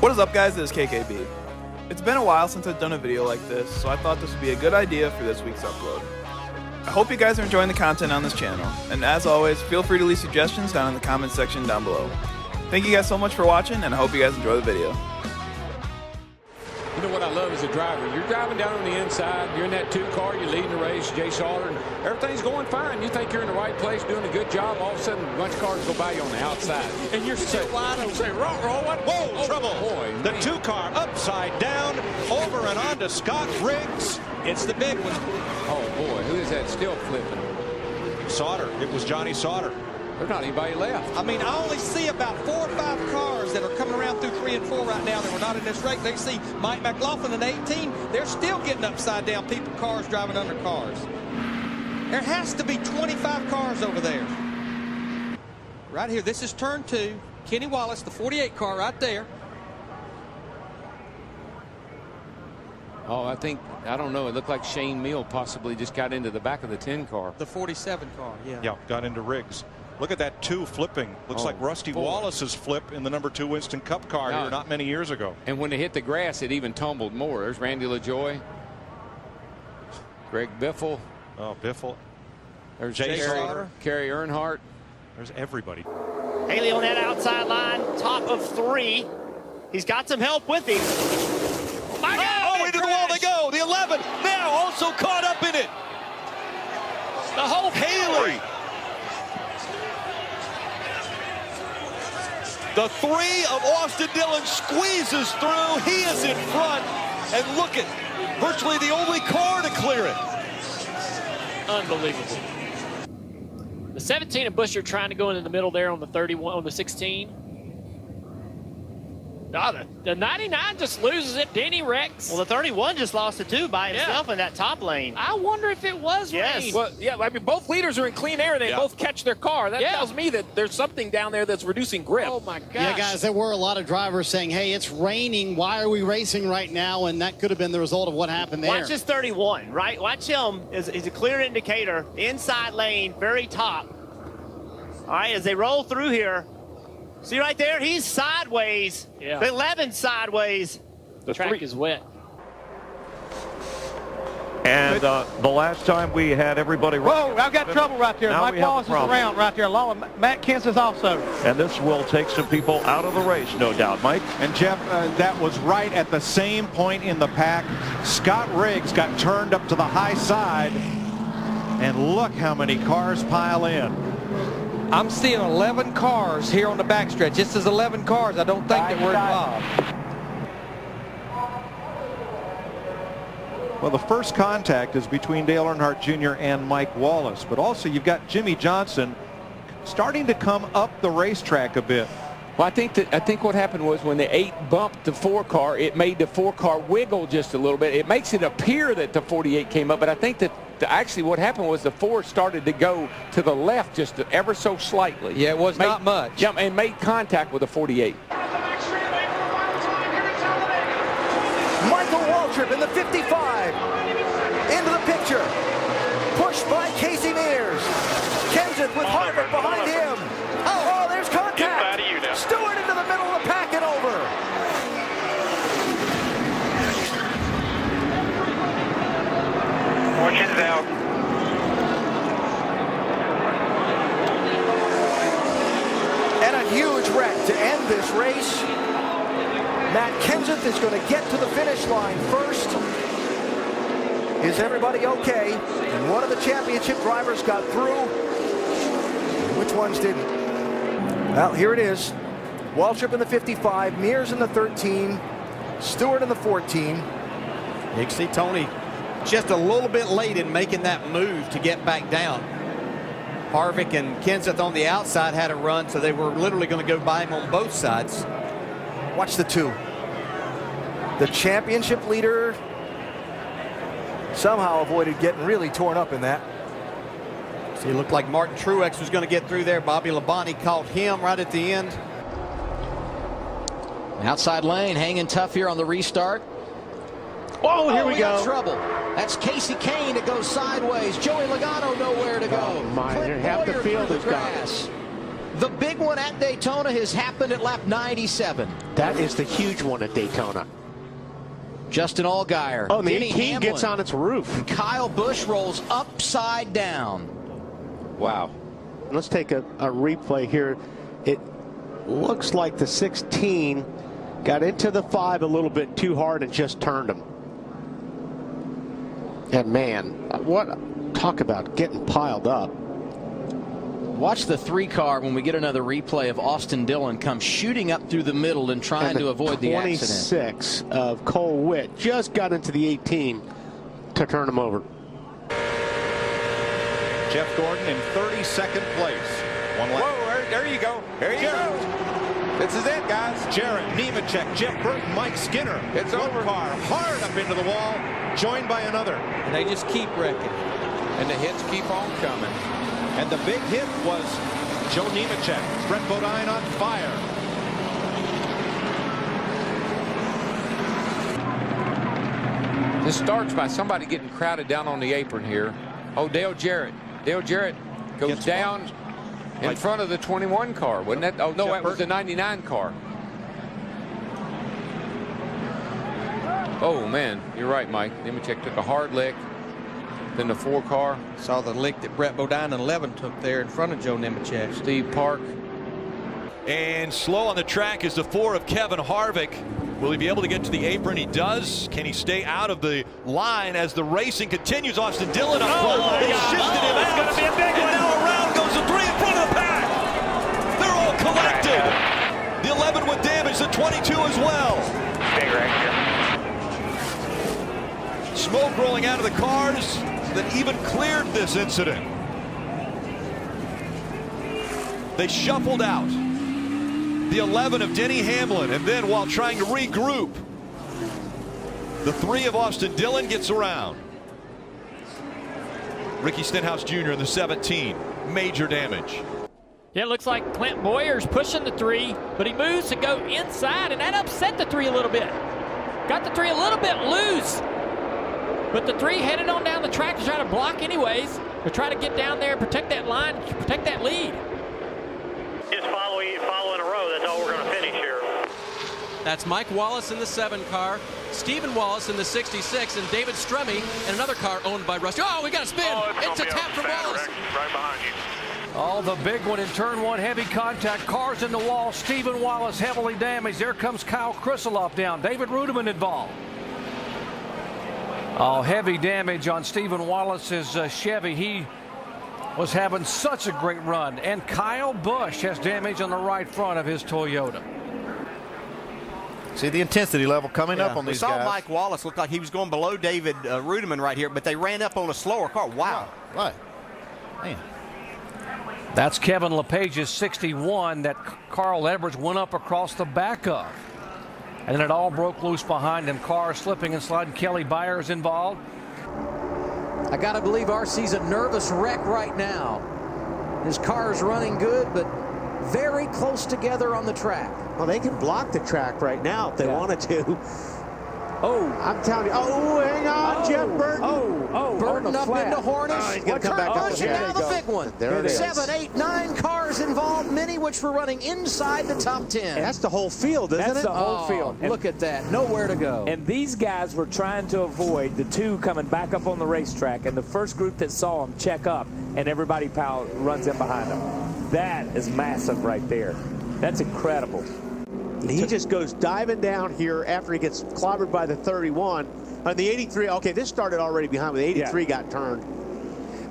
What is up, guys? This is KKB. It's been a while since I've done a video like this, so I thought this would be a good idea for this week's upload. I hope you guys are enjoying the content on this channel, and as always, feel free to leave suggestions down in the comment section down below. Thank you guys so much for watching, and I hope you guys enjoy the video. You know what I love as a driver? You're driving down on the inside, you're in that 2 car, you're leading the race, Jay Sauter, and everything's going fine. You think you're in the right place, doing a good job. All of a sudden, a bunch of cars go by you on the outside. And you're still wide open. Say, roll, what? Whoa, trouble. Boy, the 2 car upside down, over and on to Scott Riggs. It's the big one. Oh, boy, who is that still flipping? Sauter. It was Johnny Sauter. There's not anybody left. I mean, I only see about 4 or 5 cars that are coming around through 3 and 4 right now that were not in this race. They see Mike McLaughlin in 18. They're still getting upside down. Cars driving under cars. There has to be 25 cars over there. Right here, this is turn 2. Kenny Wallace, the 48 car right there. Oh, I don't know. It looked like Shane Meal possibly just got into the back of the 10 car. The 47 car, yeah. Yeah, got into Riggs. Look at that 2 flipping. Looks like Rusty Wallace's flip in the number 2 Winston Cup car here not many years ago. And when it hit the grass, it even tumbled more. There's Randy LaJoy. Greg Biffle. Oh, Biffle. There's Jay Sauter. Kerry Earnhardt. There's everybody. Haley on that outside line, top of 3. He's got some help with him. My God, into the wall they go. The 11 now also caught up in it. The whole Haley. The 3 of Austin Dillon squeezes through. He is in front. And look at virtually the only car to clear it. Unbelievable. The 17 of Buescher trying to go into the middle there on the 31, on the 16. Oh, the 99 just loses it. Denny Rex. Well, the 31 just lost it too by himself in that top lane. I wonder if it was rain. Well, yeah, I mean, both leaders are in clean air. They both catch their car. That tells me that there's something down there that's reducing grip. Oh, my gosh. Yeah, guys, there were a lot of drivers saying, hey, it's raining. Why are we racing right now? And that could have been the result of what happened there. Watch this 31, right? Watch him. Is a clear indicator. Inside lane, very top. All right, as they roll through here. See right there? He's sideways. Yeah. The 11 sideways. The track is wet. And the last time we had everybody... Whoa, I've got trouble right there. Mike Wallace is around right there. Matt Kenseth also. And this will take some people out of the race, no doubt. Mike? And Jeff, that was right at the same point in the pack. Scott Riggs got turned up to the high side. And look how many cars pile in. I'm seeing 11 cars here on the backstretch. This is 11 cars. I don't think that we're involved. Well, the first contact is between Dale Earnhardt Jr. and Mike Wallace. But also you've got Jimmy Johnson starting to come up the racetrack a bit. Well, I think what happened was when the 8 bumped the 4 car, it made the 4 car wiggle just a little bit. It makes it appear that the 48 came up, but I think that actually what happened was the 4 started to go to the left just ever so slightly. Yeah, it was not much. Yeah, and made contact with the 48. Michael Waltrip in the 55. Into the picture. Pushed by Casey Mears. Kenseth with Harvick behind him. Oh, there's contact. Stewart into the middle of the pack and over. Fortune's out. And a huge wreck to end this race. Matt Kenseth is going to get to the finish line first. Is everybody okay? And one of the championship drivers got through. Which ones didn't? Well, here it is. Waltrip in the 55, Mears in the 13, Stewart in the 14. You can see Tony just a little bit late in making that move to get back down. Harvick and Kenseth on the outside had a run, so they were literally going to go by him on both sides. Watch the 2. The championship leader somehow avoided getting really torn up in that. See, it looked like Martin Truex was going to get through there. Bobby Labonte caught him right at the end. Outside lane, hanging tough here on the restart. Oh, here we go. Got trouble. That's Casey Kane that goes sideways. Joey Logano nowhere to go. Oh, my. Clint Half the Boyer field through is the grass. The big one at Daytona has happened at lap 97. That is the huge one at Daytona. Justin Allgaier. Oh, the Denny 18 Hamlin, gets on its roof. and Kyle Busch rolls upside down. Wow. Let's take a replay here. It looks like the 16 got into the 5 a little bit too hard and just turned him. And man, what talk about getting piled up. Watch the 3 car when we get another replay of Austin Dillon come shooting up through the middle and trying to avoid the accident. 26 of Cole Witt just got into the 18 to turn him over. Jeff Gordon in 32nd place. One lap. Whoa, there you go. There you go. This is it, guys. Jarrett, Nemechek, Jeff Burton, Mike Skinner. It's One over. car hard up into the wall, joined by another. And they just keep wrecking. And the hits keep on coming. And the big hit was Joe Nemechek. Brett Bodine on fire. This starts by somebody getting crowded down on the apron here. Oh, Dale Jarrett. Dale Jarrett goes down in front of the 21 car, wasn't that? Oh, no, that was the 99 car. Oh, man, you're right, Mike. Nemechek took a hard lick. Then the 4 car. Saw the lick that Brett Bodine and 11 took there in front of Joe Nemechek. Steve Park. And slow on the track is the 4 of Kevin Harvick. Will he be able to get to the apron? He does. Can he stay out of the line as the racing continues? Austin Dillon up front. They shifted him out. It's going to be a big one. And now around goes the 3 in front of the pack. They're all collected. The 11 with damage, the 22 as well. Big wreck here. Smoke rolling out of the cars that even cleared this incident. They shuffled out. The 11 of Denny Hamlin, and then while trying to regroup, the 3 of Austin Dillon gets around. Ricky Stenhouse Jr. in the 17, major damage. Yeah, it looks like Clint Boyer's pushing the 3, but he moves to go inside, and that upset the 3 a little bit. Got the 3 a little bit loose, but the 3 headed on down the track to try to block anyways, to try to get down there and protect that line, protect that lead. Just follow in a row. That's all we're going to finish here. That's Mike Wallace in the 7 car, Stephen Wallace in the 66, and David Stremme in another car owned by Rusty. Oh, we got a spin. It's a tap from Wallace. Right behind you. Oh, the big one in turn 1, heavy contact, cars in the wall. Stephen Wallace heavily damaged. There comes Kyle Krisiloff down. David Rudiman involved. Oh, heavy damage on Stephen Wallace's Chevy. He was having such a great run. And Kyle Busch has damage on the right front of his Toyota. See the intensity level coming up on these guys. We saw Mike Wallace look like he was going below David Rudiman right here, but they ran up on a slower car. Wow. Right. Man. That's Kevin LePage's 61 that Carl Edwards went up across the back of. And then it all broke loose behind him. Cars slipping and sliding. Kelly Byers involved. I got to believe RC's a nervous wreck right now. His car is running good, but very close together on the track. Well, they can block the track right now if they wanted to. Oh, I'm telling you. Oh, hang on, Jeff Burton. Burton up into Hornish. He's going to come back up. And now the big one. There it is. 7, 8, 9 cars involved, many which were running inside the top 10. That's the whole field, isn't it? That's the whole field. And look at that. Nowhere to go. And these guys were trying to avoid the 2 coming back up on the racetrack, and the first group that saw them check up, and everybody runs in behind them. That is massive right there. That's incredible. He just goes diving down here after he gets clobbered by the 31. The 83, okay, this started already behind, but the 83 got turned.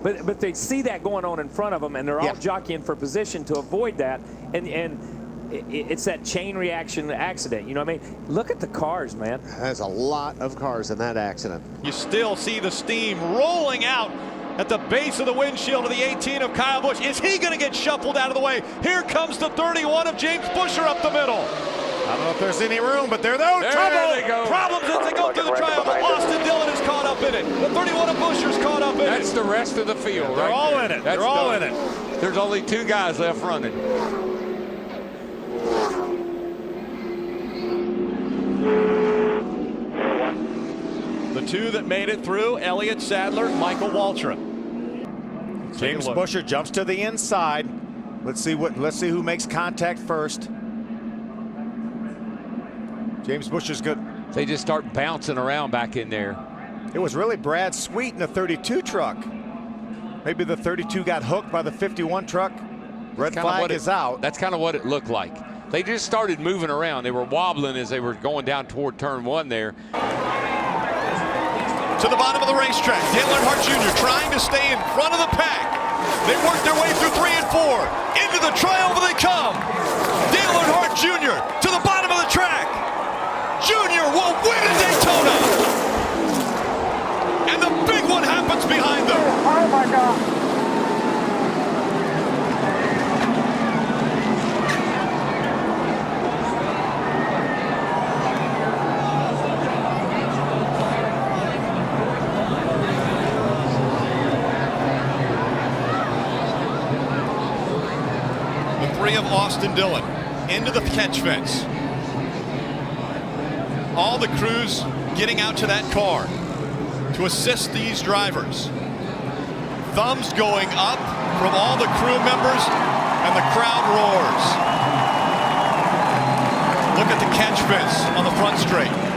But they see that going on in front of them, and they're all jockeying for position to avoid that. And it's that chain reaction accident. You know what I mean? Look at the cars, man. There's a lot of cars in that accident. You still see the steam rolling out at the base of the windshield of the 18 of Kyle Busch. Is he going to get shuffled out of the way? Here comes the 31 of James Buescher up the middle. I don't know if there's any room, but there they go. Problems as they go through the triangle. Austin Dillon is caught up in it. The 31 of Buescher's caught up in it. That's the rest of the field. They're all in it. They're all in it. There's only 2 guys left running. The 2 that made it through, Elliott Sadler, Michael Waltrip. James Buescher jumps to the inside. Let's see who makes contact first. James Bush is good. They just start bouncing around back in there. It was really Brad Sweet in the 32 truck. Maybe the 32 got hooked by the 51 truck. Red flag is out. That's kind of what it looked like. They just started moving around. They were wobbling as they were going down toward turn 1 there. To the bottom of the racetrack, Dale Earnhardt Jr. trying to stay in front of the pack. They work their way through 3 and 4. Into the triumph they come. Dale Earnhardt Jr. to the bottom of the track. Jr. will win at Daytona. And the big one happens behind them. Oh my God. The 3 of Austin Dillon into the catch fence. All the crews getting out to that car to assist these drivers. Thumbs going up from all the crew members, and the crowd roars. Look at the catch fence on the front straight.